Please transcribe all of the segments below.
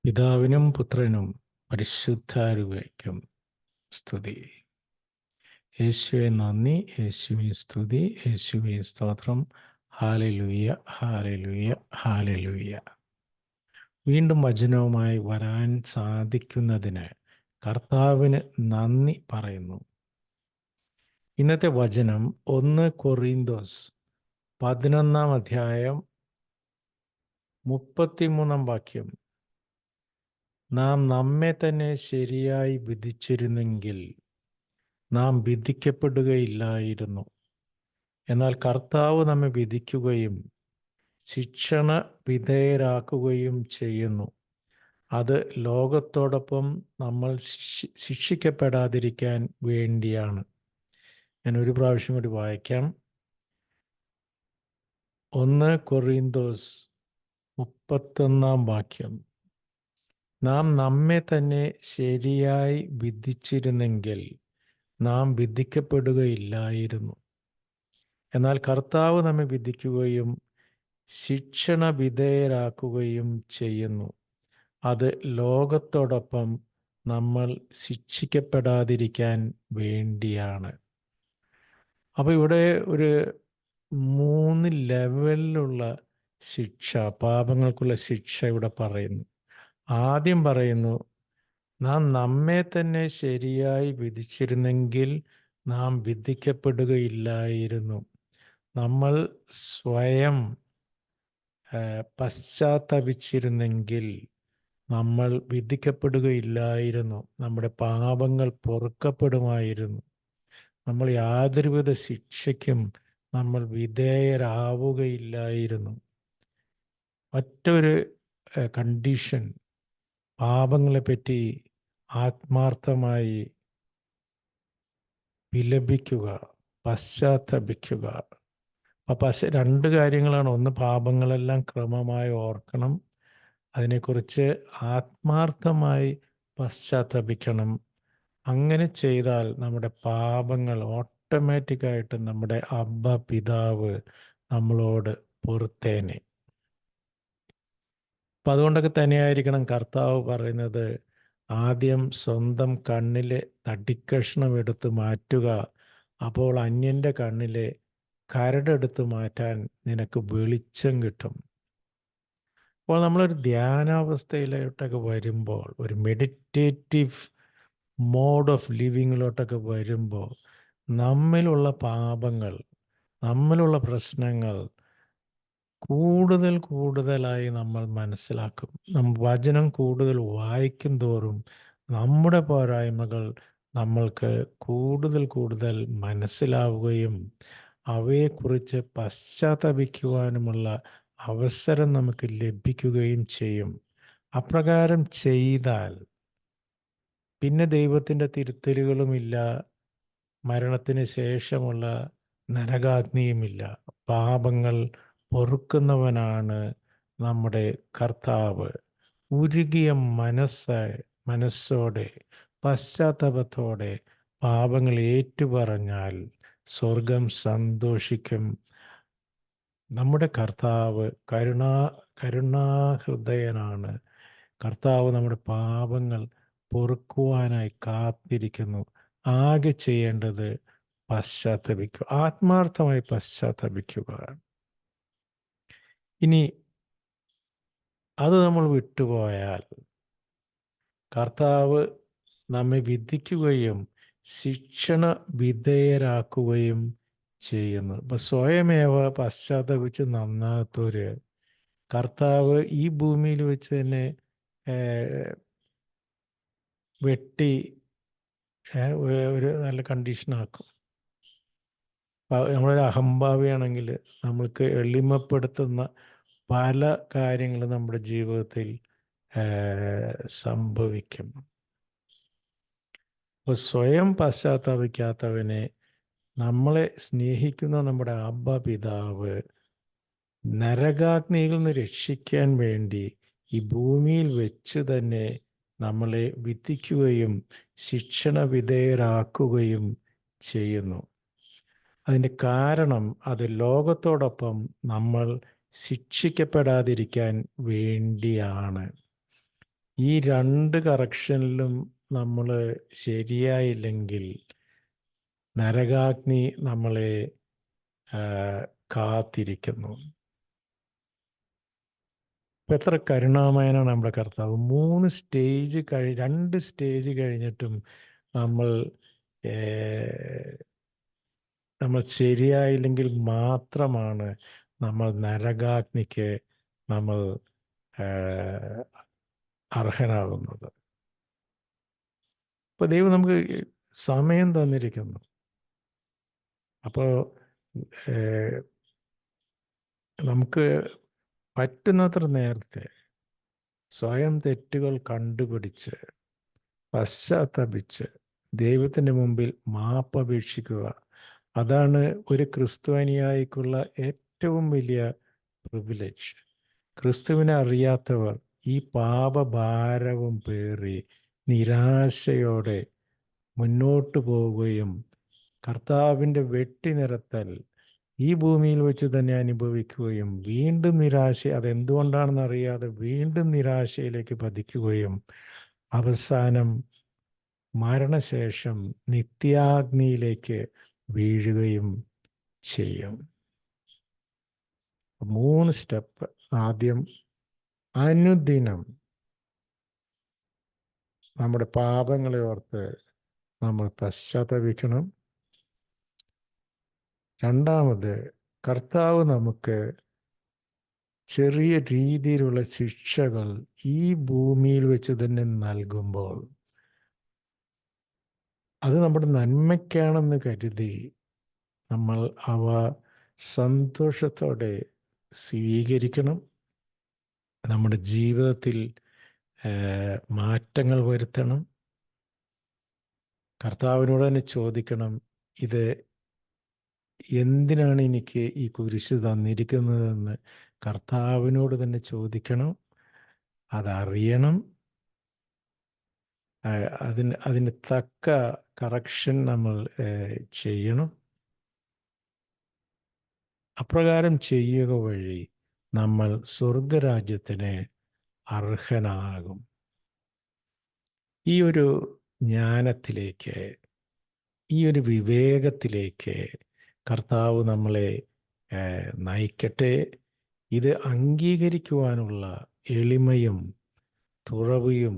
പിതാവിനും പുത്രനും പരിശുദ്ധാരൂപയ്ക്കും സ്തുതി. യേശുവെ നന്ദി, യേശുവെ സ്തുതി, യേശുവെ സ്തോത്രം. Hallelujah, hallelujah, hallelujah. വീണ്ടും വചനവുമായി വരാൻ സാധിക്കുന്നതിന് കർത്താവിന് നന്ദി പറയുന്നു. ഇന്നത്തെ വചനം 1 കൊറിന്തോസ് 11 അധ്യായം 33 വാക്യം. നാം നമ്മെ തന്നെ ശരിയായി വിധിച്ചിരുന്നെങ്കിൽ നാം വിധിക്കപ്പെടുകയില്ലായിരുന്നു. എന്നാൽ കർത്താവ് നമ്മെ വിധിക്കുകയും ശിക്ഷണ വിധേയരാക്കുകയും ചെയ്യുന്നു. അത് ലോകത്തോടൊപ്പം നമ്മൾ ശിക്ഷിക്കപ്പെടാതിരിക്കാൻ വേണ്ടിയാണ്. ഞാൻ ഒരു പ്രാവശ്യം കൂടി വായിക്കാം. 1 കൊറിന്തോസ് 31 വാക്യം. നാം നമ്മെ തന്നെ ശരിയായി വിധിച്ചിരുന്നെങ്കിൽ നാം വിധിക്കപ്പെടുകയില്ലായിരുന്നു. എന്നാൽ കർത്താവ് നമ്മെ വിധിക്കുകയും ശിക്ഷണ വിധേയരാക്കുകയും ചെയ്യുന്നു. അത് ലോകത്തോടൊപ്പം നമ്മൾ ശിക്ഷിക്കപ്പെടാതിരിക്കാൻ വേണ്ടിയാണ്. അപ്പോൾ ഇവിടെ ഒരു 3 ലെവലിലുള്ള ശിക്ഷ, പാപങ്ങൾക്കുള്ള ശിക്ഷ ഇവിടെ പറയുന്നു. ആദ്യം പറയുന്നു, നാം നമ്മെ തന്നെ ശരിയായി വിധിച്ചിരുന്നെങ്കിൽ നാം വിധിക്കപ്പെടുകയില്ലായിരുന്നു. നമ്മൾ സ്വയം പശ്ചാത്തപിച്ചിരുന്നെങ്കിൽ നമ്മൾ വിധിക്കപ്പെടുകയില്ലായിരുന്നു. നമ്മുടെ പാപങ്ങൾ പൊറുക്കപ്പെടുമായിരുന്നു. നമ്മൾ യാതൊരുവിധ ശിക്ഷയ്ക്കും നമ്മൾ വിധേയരാവുകയില്ലായിരുന്നു. മറ്റൊരു കണ്ടീഷൻ, പാപങ്ങളെപ്പറ്റി ആത്മാർത്ഥമായി വിലപിക്കുക, പശ്ചാത്തപിക്കുക. അപ്പം 2 കാര്യങ്ങളാണ്. ഒന്ന്, പാപങ്ങളെല്ലാം ക്രമമായി ഓർക്കണം, അതിനെക്കുറിച്ച് ആത്മാർത്ഥമായി പശ്ചാത്തപിക്കണം. അങ്ങനെ ചെയ്താൽ നമ്മുടെ പാപങ്ങൾ ഓട്ടോമാറ്റിക്കായിട്ട് നമ്മുടെ അബ്ബ പിതാവ് നമ്മളോട് പൊറുത്തേനെ. അപ്പം അതുകൊണ്ടൊക്കെ തന്നെയായിരിക്കണം കർത്താവ് പറയുന്നത്, ആദ്യം സ്വന്തം കണ്ണിലെ തടിക്കഷ്ണം എടുത്ത് മാറ്റുക, അപ്പോൾ അന്യൻ്റെ കണ്ണിലെ കരടെടുത്ത് മാറ്റാൻ നിനക്ക് വെളിച്ചം കിട്ടും. അപ്പോൾ നമ്മളൊരു ധ്യാനാവസ്ഥയിലോട്ടൊക്കെ വരുമ്പോൾ, ഒരു മെഡിറ്റേറ്റീവ് മോഡ് ഓഫ് ലിവിങ്ങിലോട്ടൊക്കെ വരുമ്പോൾ, നമ്മിലുള്ള പാപങ്ങൾ, നമ്മിലുള്ള പ്രശ്നങ്ങൾ കൂടുതലായി നമ്മൾ മനസ്സിലാക്കും. വചനം കൂടുതൽ വായിക്കും തോറും നമ്മുടെ പോരായ്മകൾ നമ്മൾക്ക് കൂടുതൽ മനസ്സിലാവുകയും അവയെക്കുറിച്ച് പശ്ചാത്തപിക്കുവാനുമുള്ള അവസരം നമുക്ക് ലഭിക്കുകയും ചെയ്യും. അപ്രകാരം ചെയ്താൽ പിന്നെ ദൈവത്തിൻ്റെ തിരുത്തലുകളുമില്ല, മരണത്തിന് ശേഷമുള്ള നരകാഗ്നിയുമില്ല. പാപങ്ങൾ പൊറുക്കുന്നവനാണ് നമ്മുടെ കർത്താവ്. ഉരുകിയ മനസ്സോടെ പശ്ചാത്താപത്തോടെ പാപങ്ങൾ ഏറ്റുപറഞ്ഞാൽ സ്വർഗം സന്തോഷിക്കും. നമ്മുടെ കർത്താവ് കരുണാഹൃദയനാണ്. കർത്താവ് നമ്മുടെ പാപങ്ങൾ പൊറുക്കുവാനായി കാത്തിരിക്കുന്നു. ആകെ ചെയ്യേണ്ടത് പശ്ചാത്തപിക്കുക, ആത്മാർത്ഥമായി പശ്ചാത്തപിക്കുക. ഇനി അത് നമ്മൾ വിട്ടുപോയാൽ കർത്താവ് നമ്മെ വിധിക്കുകയും ശിക്ഷണ വിധേയരാക്കുകയും ചെയ്യുന്നു. ഇപ്പം സ്വയമേവ പശ്ചാത്തപിച്ച് നന്നാകാത്തവര് കർത്താവ് ഈ ഭൂമിയിൽ വെച്ച് തന്നെ വെട്ടി ഒരു നല്ല കണ്ടീഷനാക്കും. നമ്മളൊരു അഹംഭാവിയാണെങ്കിൽ നമ്മൾക്ക് എളിമപ്പെടുത്തുന്ന പല കാര്യങ്ങളും നമ്മുടെ ജീവിതത്തിൽ സംഭവിക്കും. അപ്പോൾ സ്വയം പശ്ചാത്തപിക്കാത്തവനെ നമ്മളെ സ്നേഹിക്കുന്ന നമ്മുടെ അബ്ബ പിതാവ് നരകാഗ്നിയിൽ നിന്ന് രക്ഷിക്കാൻ വേണ്ടി ഈ ഭൂമിയിൽ വെച്ച് തന്നെ നമ്മളെ വിധിക്കുകയും ശിക്ഷണ വിധേയരാക്കുകയും ചെയ്യുന്നു. അതിൻ്റെ കാരണം അത് ലോകത്തോടൊപ്പം നമ്മൾ ശിക്ഷിക്കപ്പെടാതിരിക്കാൻ വേണ്ടിയാണ്. ഈ 2 കറക്ഷനിലും നമ്മൾ ശരിയായില്ലെങ്കിൽ നരകാഗ്നി നമ്മളെ കാത്തിരിക്കുന്നു. ഇപ്പം എത്ര കരുണാമയനാണ് നമ്മുടെ കർത്താവ്. 2 സ്റ്റേജ് കഴിഞ്ഞിട്ടും നമ്മൾ നമ്മൾ ശരിയായില്ലെങ്കിൽ മാത്രമാണ് നമ്മൾ നരകാഗ്നിക്ക് നമ്മൾ അർഹനാകുന്നത്. അപ്പോൾ ദൈവം നമുക്ക് സമയം തന്നിരിക്കുന്നു. അപ്പോൾ നമുക്ക് പറ്റുന്നത്ര നേരത്തെ സ്വയം തെറ്റുകൾ കണ്ടുപിടിച്ച് പശ്ചാത്തപിച്ച് ദൈവത്തിൻ്റെ മുമ്പിൽ മാപ്പപേക്ഷിക്കുക. അതാണ് ഒരു ക്രിസ്ത്യാനിയായിക്കുള്ള ഏറ്റവും വലിയ പ്രിവിലേജ്. ക്രിസ്തുവിനെ അറിയാത്തവർ ഈ പാപഭാരവും പേറി നിരാശയോടെ മുന്നോട്ട് പോവുകയും കർത്താവിൻ്റെ വെട്ടിനിരത്തൽ ഈ ഭൂമിയിൽ വെച്ച് തന്നെ അനുഭവിക്കുകയും വീണ്ടും അതെന്തുകൊണ്ടാണെന്ന് അറിയാതെ വീണ്ടും നിരാശയിലേക്ക് പതിക്കുകയും അവസാനം മരണശേഷം നിത്യാഗ്നിയിലേക്ക് വീഴുകയും ചെയ്യും. 3 സ്റ്റെപ്പ്. ആദ്യം അനുദിനം നമ്മുടെ പാപങ്ങളെ ഓർത്ത് നമ്മൾ പശ്ചാത്തപിക്കണം. രണ്ടാമത്, കർത്താവ് നമുക്ക് ചെറിയ രീതിയിലുള്ള ശിക്ഷകൾ ഈ ഭൂമിയിൽ വെച്ച് തന്നെ നൽകുമ്പോൾ അത് നമ്മുടെ നന്മയ്ക്കാണെന്ന് കരുതി നമ്മൾ അവ സന്തോഷത്തോടെ സ്വീകരിക്കണം. നമ്മുടെ ജീവിതത്തിൽ മാറ്റങ്ങൾ വരുത്തണം. കർത്താവിനോട് തന്നെ ചോദിക്കണം, ഇത് എന്തിനാണ് എനിക്ക് ഈ കുരിശ് തന്നിരിക്കുന്നതെന്ന് കർത്താവിനോട് തന്നെ ചോദിക്കണം. അതറിയണം. അതിന് തക്ക കറക്ഷൻ നമ്മൾ ചെയ്യണം. അപ്രകാരം ചെയ്യുക വഴി നമ്മൾ സ്വർഗരാജ്യത്തിന് അർഹനാകും. ഈ ഒരു ജ്ഞാനത്തിലേക്ക്, ഈ ഒരു വിവേകത്തിലേക്ക് കർത്താവ് നമ്മളെ നയിക്കട്ടെ. ഇത് അംഗീകരിക്കുവാനുള്ള എളിമയും തുറവിയും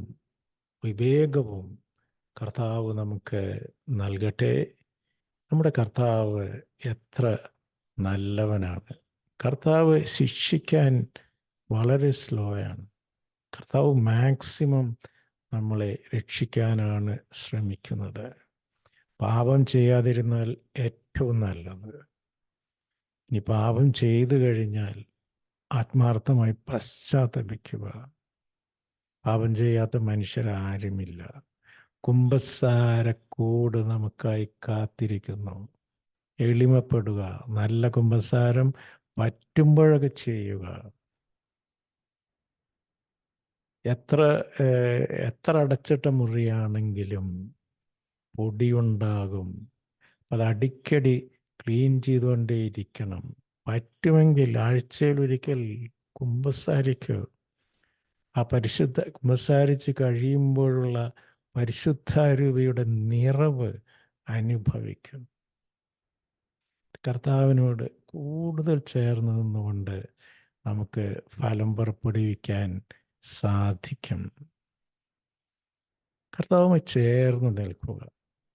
വിവേകവും കർത്താവ് നമുക്ക് നൽകട്ടെ. നമ്മുടെ കർത്താവ് എത്ര നല്ലവനാണ്. കർത്താവ് ശിക്ഷിക്കാൻ വളരെ സ്ലോയാണ്. കർത്താവ് മാക്സിമം നമ്മളെ രക്ഷിക്കാനാണ് ശ്രമിക്കുന്നത്. പാപം ചെയ്യാതിരുന്നാൽ ഏറ്റവും നല്ലത്. ഇനി പാപം ചെയ്തു കഴിഞ്ഞാൽ ആത്മാർത്ഥമായി പശ്ചാത്തപിക്കുക. പാപം ചെയ്യാത്ത മനുഷ്യരാരുമില്ല. കുമ്പസാരക്കൂട് നമുക്കായി കാത്തിരിക്കുന്നു. എളിമപ്പെടുക. നല്ല കുമ്പസാരം പറ്റുമ്പോഴൊക്കെ ചെയ്യുക. എത്ര അടച്ചിട്ട മുറിയാണെങ്കിലും പൊടിയുണ്ടാകും. അത് അടിക്കടി ക്ലീൻ ചെയ്തുകൊണ്ടേയിരിക്കണം. പറ്റുമെങ്കിൽ ആഴ്ചയിലൊരിക്കൽ കുമ്പസാരിക്കുക. ആ കുമ്പസാരിച്ച് കഴിയുമ്പോഴുള്ള പരിശുദ്ധാരൂപിയുടെ നിറവ് അനുഭവിക്കും. കർത്താവിനോട് കൂടുതൽ ചേർന്ന് നിന്നുകൊണ്ട് നമുക്ക് ഫലം പുറപ്പെടുവിക്കാൻ സാധിക്കും. കർത്താവുമായി ചേർന്ന് നിൽക്കുക.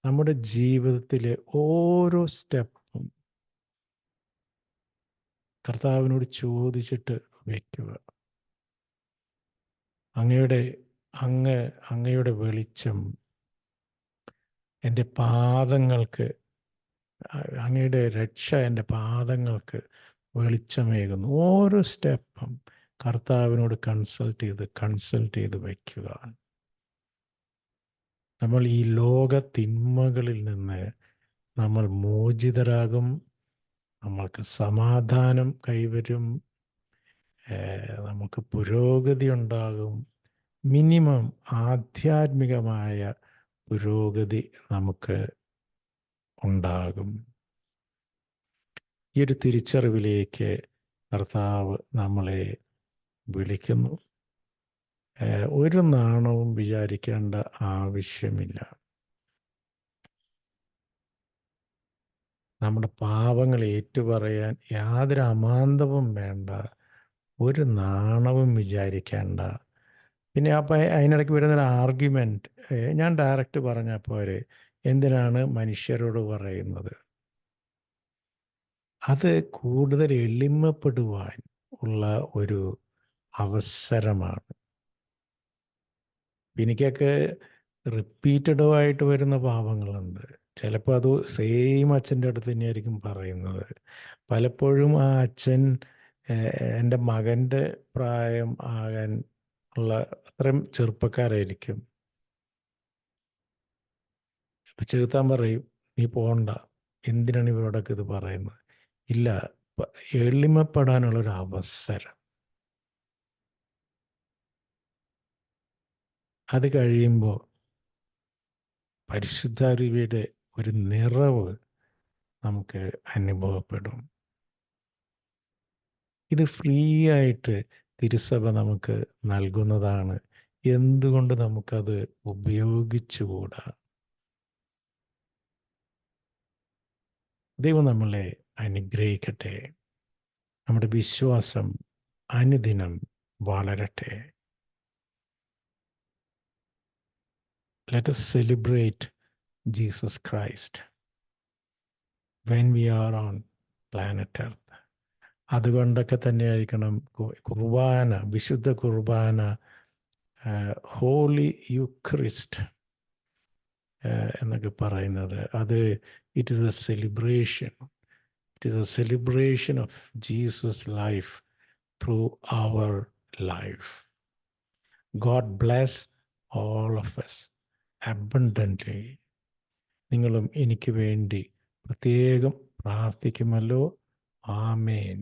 നമ്മുടെ ജീവിതത്തിലെ ഓരോ സ്റ്റെപ്പും കർത്താവിനോട് ചോദിച്ചിട്ട് വയ്ക്കുക. അങ്ങയുടെ വെളിച്ചം എൻ്റെ പാദങ്ങൾക്ക്, അങ്ങയുടെ രക്ഷ എൻ്റെ പാദങ്ങൾക്ക് വെളിച്ചമേകുന്നു. ഓരോ സ്റ്റെപ്പും കർത്താവിനോട് കൺസൾട്ട് ചെയ്ത് വയ്ക്കുക. നമ്മൾ ഈ ലോക തിന്മകളിൽ നിന്ന് നമ്മൾ മോചിതരാകും. നമ്മൾക്ക് സമാധാനം കൈവരും. നമുക്ക് പുരോഗതി ഉണ്ടാകും. മിനിമം ആധ്യാത്മികമായ പുരോഗതി നമുക്ക് ഉണ്ടാകും. ഈ ഒരു തിരിച്ചറിവിലേക്ക് കർത്താവ് നമ്മളെ വിളിക്കുന്നു. ഒരു നാണവും വിചാരിക്കേണ്ട ആവശ്യമില്ല. നമ്മുടെ പാപങ്ങൾ ഏറ്റുപറയാൻ യാതൊരു അമാന്തവും വേണ്ട, ഒരു നാണവും വിചാരിക്കേണ്ട. പിന്നെ അപ്പം അതിനിടയ്ക്ക് വരുന്നൊരു ആർഗ്യുമെൻറ്റ്, ഞാൻ ഡയറക്റ്റ് പറഞ്ഞാൽ പോരെ, എന്തിനാണ് മനുഷ്യരോട് പറയുന്നത്? അത് കൂടുതൽ എളിമപ്പെടുവാൻ ഉള്ള ഒരു അവസരമാണ്. എനിക്കൊക്കെ റിപ്പീറ്റഡുമായിട്ട് വരുന്ന പാപങ്ങളുണ്ട്. ചിലപ്പോൾ അത് സെയിം അച്ഛൻ്റെ അടുത്ത് തന്നെയായിരിക്കും പറയുന്നത്. പലപ്പോഴും ആ അച്ഛൻ എൻ്റെ മകൻ്റെ പ്രായം ആകാൻ ഉള്ള അത്രയും ചെറുപ്പക്കാരായിരിക്കും. അപ്പം ചെറുത്താൻ പറയും, നീ പോണ്ട, എന്തിനാണ് ഇവരോടൊക്കെ ഇത് പറയുന്നത്? ഇല്ല, എളിമപ്പെടാനുള്ളൊരു അവസരം. അത് കഴിയുമ്പോൾ പരിശുദ്ധാരൂപിയുടെ ഒരു നിറവ് നമുക്ക് അനുഭവപ്പെടും. ഇത് ഫ്രീ ആയിട്ട് തിരുസഭ നമുക്ക് നൽകുന്നതാണ്. എന്തുകൊണ്ട് നമുക്കത് ഉപയോഗിച്ചുകൂടാ? ദൈവം നമ്മളെ അനുഗ്രഹിക്കട്ടെ. നമ്മുടെ വിശ്വാസം അനുദിനം വളരട്ടെ. Let us celebrate Jesus Christ when we are on planet Earth. അതുകൊണ്ടൊക്കെ തന്നെയായിരിക്കണം കുർബാന, വിശുദ്ധ കുർബാന, ഹോളി യുക്രിസ്റ്റ് എന്നൊക്കെ പറയുന്നത്. അത് it is a celebration. It is a celebration of Jesus life through our life. God bless all of us abundantly. നിങ്ങളും എനിക്ക് വേണ്ടി പ്രത്യേകം പ്രാർത്ഥിക്കുമല്ലോ. ആമേൻ.